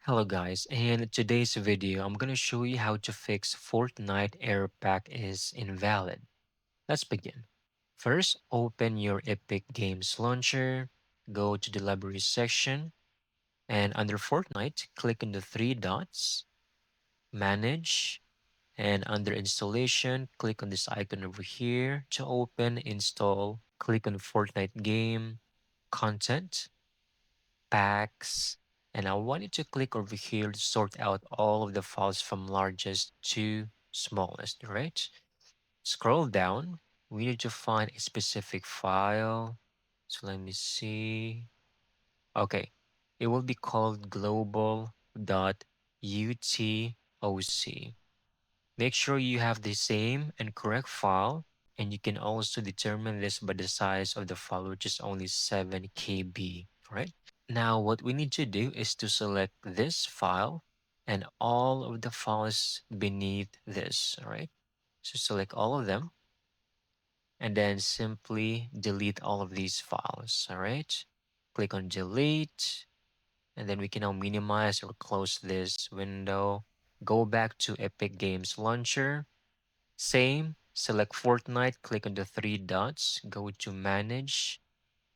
Hello guys, in today's video, I'm gonna show you how to fix Fortnite error pack is invalid. Let's begin. First, open your Epic Games launcher, go to the library section, and under Fortnite, click on the three dots, manage, and under installation, click on this icon over here to open, install, click on Fortnite game, content, packs, and I want you to click over here to sort out all of the files from largest to smallest, right? Scroll down. We need to find a specific file. So let me see. Okay. It will be called global.utOC. Make sure you have the same and correct file, and you can also determine this by the size of the file, which is only 7 KB, right? Now, what we need to do is to select this file and all of the files beneath this, all right? So select all of them and then simply delete all of these files, all right? Click on delete, and then we can now minimize or close this window. Go back to Epic Games Launcher. Same, select Fortnite, click on the three dots, go to manage,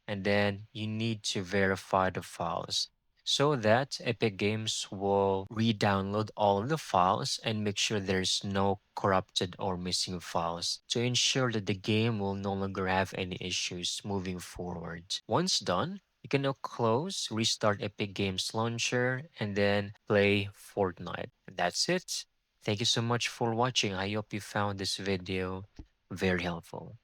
and then you need to verify the files so that Epic Games will re-download all of the files and make sure there's no corrupted or missing files to ensure that the game will no longer have any issues moving forward. Once done, you can now close, restart Epic Games Launcher, and then play Fortnite. That's it. Thank you so much for watching. I hope you found this video very helpful.